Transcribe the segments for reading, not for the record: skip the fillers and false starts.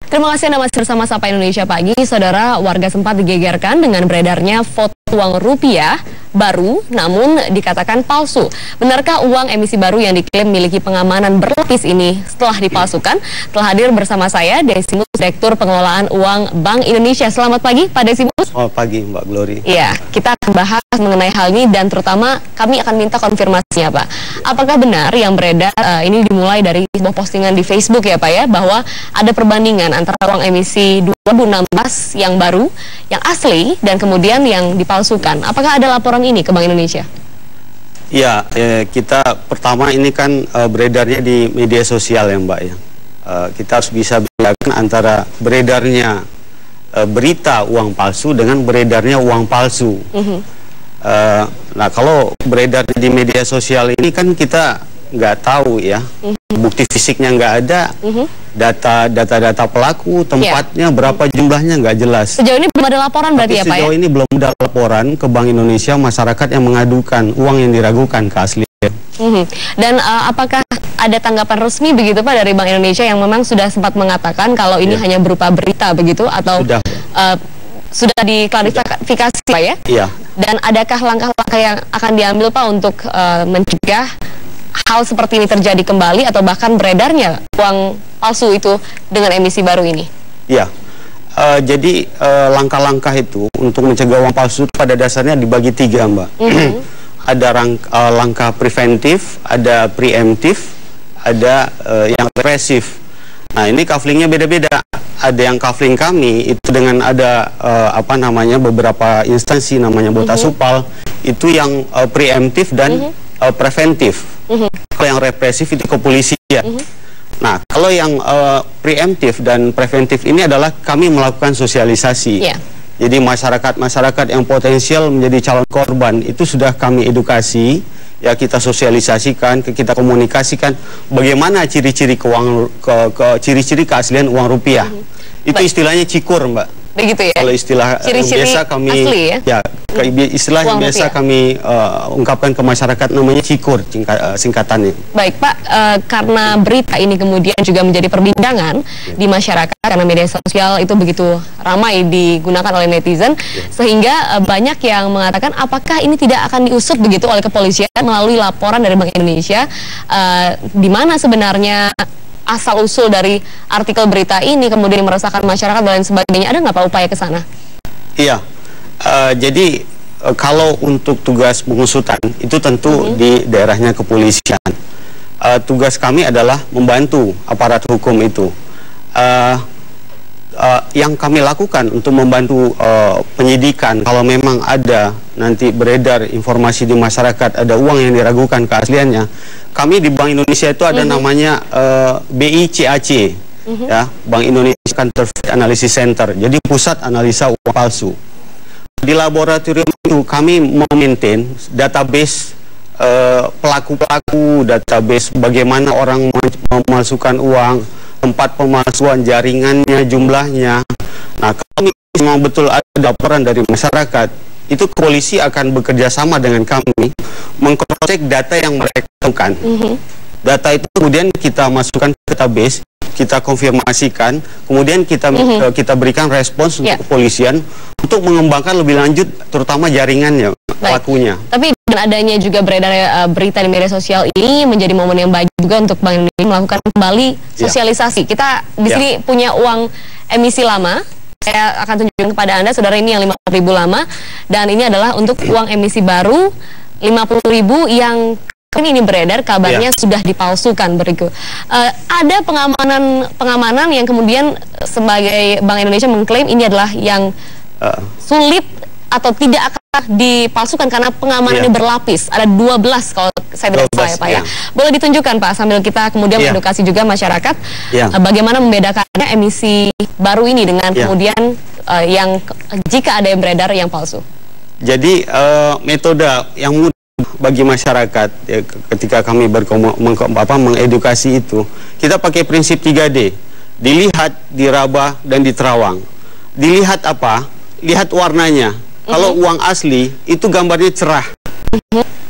Terima kasih Anda masih bersama Sapa Indonesia Pagi. Saudara, warga sempat digegerkan dengan beredarnya foto uang rupiah baru namun dikatakan palsu. Benarkah uang emisi baru yang diklaim memiliki pengamanan berlapis ini setelah dipalsukan? Telah hadir bersama saya Desimus, Direktur Pengelolaan Uang Bank Indonesia. Selamat pagi Pak Desimus. Selamat pagi Mbak Glory. Iya, kita akan bahas mengenai hal ini dan terutama kami akan minta konfirmasinya Pak. Apakah benar yang beredar ini dimulai dari sebuah postingan di Facebook ya Pak ya, bahwa ada perbandingan antara uang emisi 2016 yang baru, yang asli, dan kemudian yang dipalsukan. Apakah ada laporan ini ke Bank Indonesia? Ya, kita pertama ini kan beredarnya di media sosial ya Mbak ya. Kita harus bisa bedakan antara beredarnya berita uang palsu dengan beredarnya uang palsu. Nah, kalau beredar di media sosial ini kan kita nggak tahu ya, bukti fisiknya nggak ada, data pelaku, tempatnya, berapa jumlahnya nggak jelas. Sejauh ini belum ada laporan berarti ya Pak ya? Sejauh ini belum ada laporan ke Bank Indonesia masyarakat yang mengadukan uang yang diragukan keaslian. Dan apakah ada tanggapan resmi begitu Pak dari Bank Indonesia yang memang sudah sempat mengatakan kalau ini hanya berupa berita begitu, atau sudah diklarifikasi Pak ya? Iya. Dan adakah langkah-langkah yang akan diambil Pak untuk mencegah hal seperti ini terjadi kembali atau bahkan beredarnya uang palsu itu dengan emisi baru ini? Iya. Jadi langkah-langkah itu untuk mencegah uang palsu pada dasarnya dibagi tiga Mbak. Ada langkah preventif, ada preemptif, ada yang represif. Nah, ini coupling-nya beda-beda. Ada yang coupling kami itu dengan ada beberapa instansi namanya Botasupal, itu yang preemptif dan preventif. Kalau yang represif itu kepolisian. Nah, kalau yang preemptif dan preventif ini adalah kami melakukan sosialisasi. Jadi masyarakat yang potensial menjadi calon korban itu sudah kami edukasi, ya kita sosialisasikan, kita komunikasikan bagaimana ciri-ciri ciri-ciri keaslian uang rupiah. Itu istilahnya cikur Mbak. Begitu ya? Kalau istilah biasa kami asli ya? Istilah yang biasa kami ungkapkan ke masyarakat namanya cikur, singkatannya. Baik Pak, karena berita ini kemudian juga menjadi perbincangan di masyarakat karena media sosial itu begitu ramai digunakan oleh netizen, sehingga banyak yang mengatakan apakah ini tidak akan diusut begitu oleh kepolisian melalui laporan dari Bank Indonesia, di mana sebenarnya asal-usul dari artikel berita ini kemudian meresahkan masyarakat dan lain sebagainya. Ada nggak Pak upaya ke sana? Iya, jadi kalau untuk tugas pengusutan itu tentu di daerahnya kepolisian. Tugas kami adalah membantu aparat hukum itu. Yang kami lakukan untuk membantu penyidikan, kalau memang ada nanti beredar informasi di masyarakat ada uang yang diragukan keasliannya, kami di Bank Indonesia itu ada namanya BICAC, ya, Bank Indonesia Counterfeit Analysis Center, jadi pusat analisa uang palsu. Di laboratorium itu kami memaintain database pelaku-pelaku, database bagaimana orang memasukkan uang, tempat pemalsuan, jaringannya, jumlahnya. Nah, kalau memang betul ada laporan dari masyarakat, itu polisi akan bekerja sama dengan kami mengcross-check data yang mereka temukan. Data itu kemudian kita masukkan ke database, kita konfirmasikan, kemudian kita berikan respons untuk kepolisian untuk mengembangkan lebih lanjut, terutama jaringannya, pelakunya. Tapi dengan adanya juga beredar berita di media sosial ini menjadi momen yang baik juga untuk Bank Indonesia melakukan kembali sosialisasi. Kita di sini punya uang emisi lama. Saya akan tunjukkan kepada Anda, saudara, ini yang 50.000 lama, dan ini adalah untuk uang emisi baru 50.000 yang ini beredar kabarnya sudah dipalsukan berikut. Ada pengamanan yang kemudian sebagai Bank Indonesia mengklaim ini adalah yang sulit atau tidak akan dipalsukan karena pengamanannya berlapis. Ada 12 kalau saya tidak salah ya Pak ya. Boleh ditunjukkan Pak sambil kita kemudian mengedukasi juga masyarakat bagaimana membedakannya emisi baru ini dengan kemudian yang jika ada yang beredar yang palsu. Jadi metode yang mudah bagi masyarakat ya, ketika kami mengedukasi itu, kita pakai prinsip 3D. Dilihat, diraba, dan diterawang. Dilihat apa? Lihat warnanya. Kalau uang asli itu gambarnya cerah.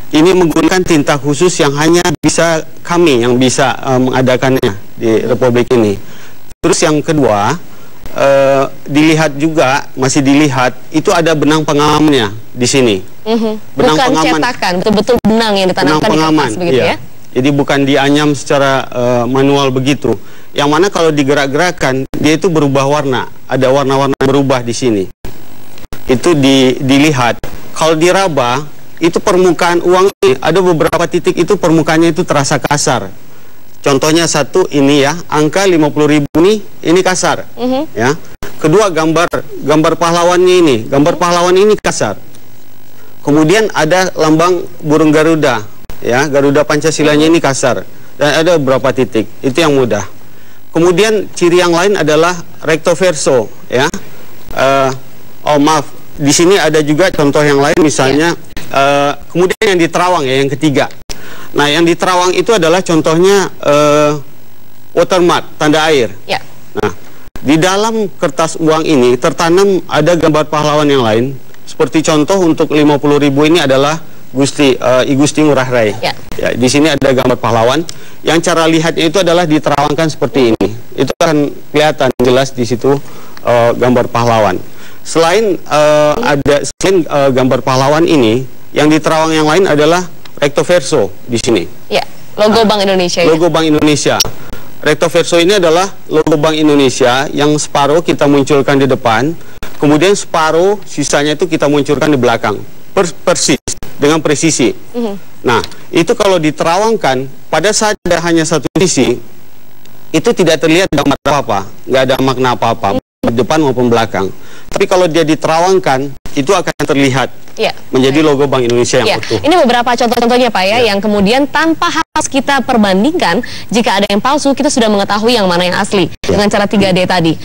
Ini menggunakan tinta khusus yang hanya kami yang bisa mengadakannya di Republik ini. Terus yang kedua, dilihat juga, masih dilihat, itu ada benang pengamannya di sini. Benang bukan pengaman, cetakan, betul-betul benang yang ditanamkan di kertas begitu ya? Jadi bukan dianyam secara manual begitu. Yang mana kalau digerak-gerakkan, dia itu berubah warna. Ada warna-warna berubah di sini. Itu dilihat. Kalau diraba, itu permukaan uang ini, ada beberapa titik itu permukaannya itu terasa kasar. Contohnya satu ini ya, angka 50.000 ini kasar. Ya. Kedua gambar pahlawannya ini, gambar pahlawan ini kasar. Kemudian ada lambang burung Garuda, ya, Garuda Pancasilanya ini kasar. Dan ada beberapa titik, itu yang mudah. Kemudian ciri yang lain adalah recto verso, ya. Oh maaf, di sini ada juga contoh yang lain, misalnya kemudian yang di terawang ya, yang ketiga. Nah, yang di terawang itu adalah contohnya watermark, tanda air. Ya. Nah, di dalam kertas uang ini tertanam ada gambar pahlawan yang lain. Seperti contoh untuk 50.000 ini adalah I Gusti Ngurah Rai. Ya. Ya, di sini ada gambar pahlawan. Yang cara lihatnya itu adalah diterawangkan seperti ini. Itu akan kelihatan jelas di situ gambar pahlawan. Selain gambar pahlawan ini, yang di terawang yang lain adalah recto verso di sini. Ya, logo Bank Indonesia. Logo Bank Indonesia. Recto verso ini adalah logo Bank Indonesia yang separuh kita munculkan di depan, kemudian separuh sisanya itu kita munculkan di belakang. Persis, dengan presisi. Nah, itu kalau diterawangkan, pada saat ada hanya satu sisi, itu tidak terlihat gambar apa-apa, nggak ada makna apa-apa, depan maupun belakang. Tapi kalau dia diterawangkan, itu akan terlihat menjadi logo Bank Indonesia yang utuh. Ini beberapa contoh-contohnya Pak ya, yang kemudian tanpa harus kita perbandingkan, jika ada yang palsu, kita sudah mengetahui yang mana yang asli dengan cara 3D tadi.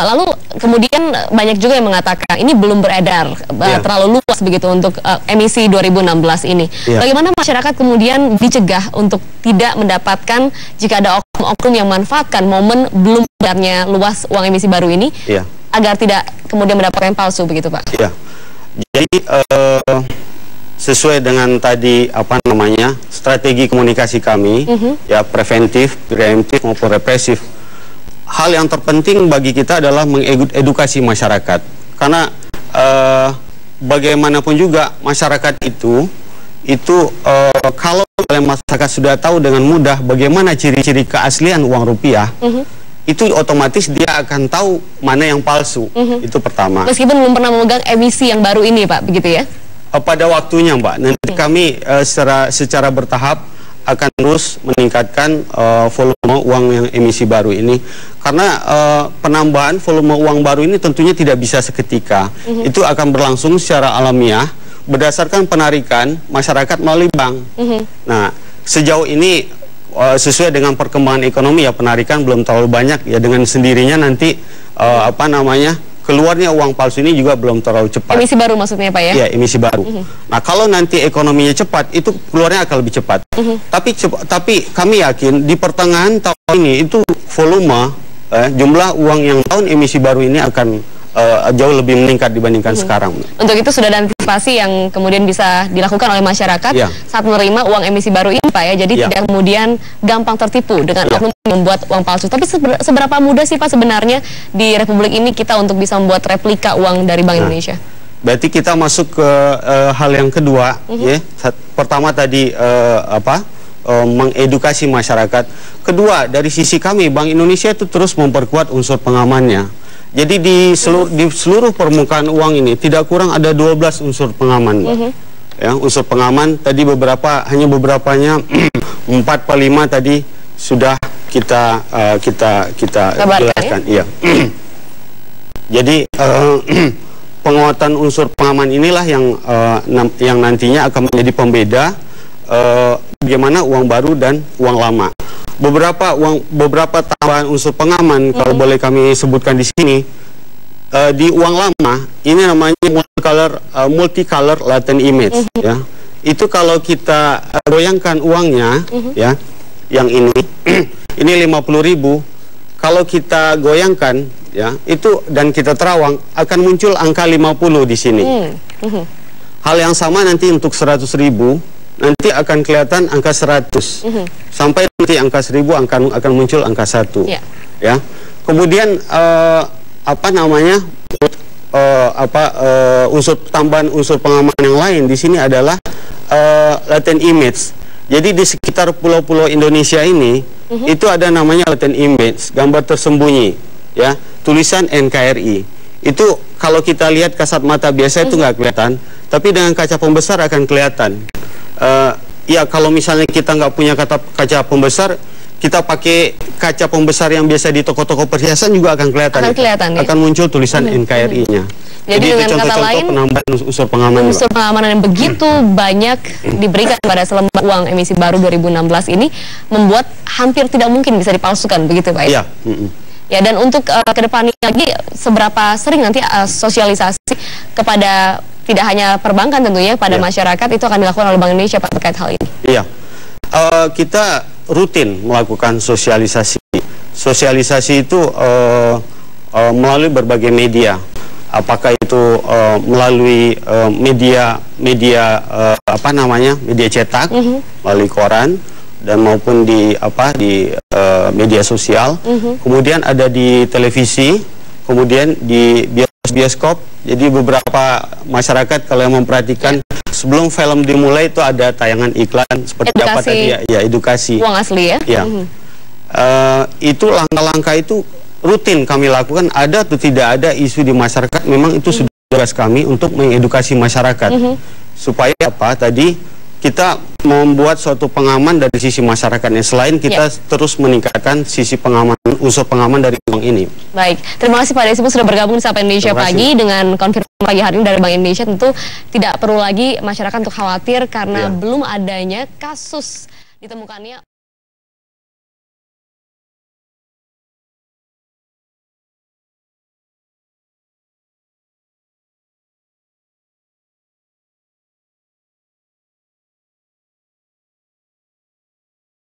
Lalu kemudian banyak juga yang mengatakan ini belum beredar terlalu luas begitu untuk emisi 2016 ini. Bagaimana masyarakat kemudian dicegah untuk tidak mendapatkan jika ada oknum-oknum yang memanfaatkan momen belum beredarnya luas uang emisi baru ini, agar tidak kemudian mendapatkan yang palsu begitu Pak? Iya. Jadi sesuai dengan tadi strategi komunikasi kami, ya preventif, preemptif maupun represif. Hal yang terpenting bagi kita adalah mengedukasi masyarakat, karena bagaimanapun juga masyarakat itu kalau masyarakat sudah tahu dengan mudah bagaimana ciri-ciri keaslian uang rupiah, itu otomatis dia akan tahu mana yang palsu. Itu pertama. Meskipun belum pernah memegang emisi yang baru ini Pak, begitu ya? Pada waktunya Mbak, nanti kami secara bertahap akan terus meningkatkan volume uang yang emisi baru ini. Karena penambahan volume uang baru ini tentunya tidak bisa seketika. Itu akan berlangsung secara alamiah berdasarkan penarikan masyarakat melalui bank. Nah, sejauh ini sesuai dengan perkembangan ekonomi ya, penarikan belum terlalu banyak ya, dengan sendirinya nanti keluarnya uang palsu ini juga belum terlalu cepat. Emisi baru maksudnya Pak ya? Iya, emisi baru. Nah, kalau nanti ekonominya cepat, itu keluarnya akan lebih cepat. Tapi kami yakin di pertengahan tahun ini itu volume jumlah uang yang tahun emisi baru ini akan jauh lebih meningkat dibandingkan sekarang. Untuk itu sudah ada antisipasi yang kemudian bisa dilakukan oleh masyarakat saat menerima uang emisi baru ini Pak ya, jadi tidak kemudian gampang tertipu dengan oknum membuat uang palsu. Tapi seberapa mudah sih Pak sebenarnya di Republik ini kita untuk bisa membuat replika uang dari Bank Indonesia? Berarti kita masuk ke hal yang kedua, ya. Pertama tadi mengedukasi masyarakat. Kedua, dari sisi kami Bank Indonesia itu terus memperkuat unsur pengamannya. Jadi di seluruh permukaan uang ini tidak kurang ada 12 unsur pengaman, ya, unsur pengaman tadi hanya beberapanya 4 per 5 tadi sudah kita jelaskan. Iya. Jadi penguatan unsur pengaman inilah yang nantinya akan menjadi pembeda bagaimana uang baru dan uang lama. Beberapa tambahan unsur pengaman kalau boleh kami sebutkan di sini, di uang lama ini namanya multicolor latent image, ya. Itu kalau kita goyangkan uangnya, ya, yang ini ini 50.000, kalau kita goyangkan, ya, itu dan kita terawang akan muncul angka 50 di sini. Hal yang sama nanti untuk 100.000 nanti akan kelihatan angka 100, sampai nanti angka 1000 akan muncul angka 1. Ya. Kemudian apa namanya unsur tambahan unsur pengaman yang lain di sini adalah latent image. Jadi di sekitar pulau-pulau Indonesia ini itu ada namanya latent image, gambar tersembunyi, ya, tulisan NKRI. Itu kalau kita lihat kasat mata biasa itu nggak kelihatan, tapi dengan kaca pembesar akan kelihatan. Ya kalau misalnya kita nggak punya kaca pembesar, kita pakai kaca pembesar yang biasa di toko-toko perhiasan juga akan kelihatan. Akan muncul tulisan NKRI-nya. Jadi dengan kata lain, penambahan unsur pengamanan. Unsur pengamanan yang begitu banyak diberikan pada selembar uang emisi baru 2016 ini membuat hampir tidak mungkin bisa dipalsukan, begitu Pak? Iya. Ya, dan untuk kedepannya lagi, seberapa sering nanti sosialisasi kepada tidak hanya perbankan tentunya, pada masyarakat itu akan dilakukan oleh Bank Indonesia Pak terkait hal ini? Iya. Kita rutin melakukan sosialisasi. Sosialisasi itu melalui berbagai media. Apakah itu melalui media cetak, melalui koran, dan maupun di media sosial. Kemudian ada di televisi, kemudian di bioskop. Jadi beberapa masyarakat kalau yang memperhatikan, sebelum film dimulai itu ada tayangan iklan seperti edukasi, apa tadi ya, edukasi uang asli ya. Ya. Itu langkah-langkah itu rutin kami lakukan. Ada atau tidak ada isu di masyarakat, memang itu sudah tugas kami untuk mengedukasi masyarakat. Supaya apa tadi, kita membuat suatu pengaman dari sisi masyarakatnya, selain kita terus meningkatkan sisi pengamanan, unsur pengaman dari bank ini. Baik, terima kasih Pak Desimus sudah bergabung di Sapa Indonesia Pagi. Dengan konfirmasi pagi hari ini dari Bank Indonesia, tentu tidak perlu lagi masyarakat untuk khawatir karena belum adanya kasus ditemukannya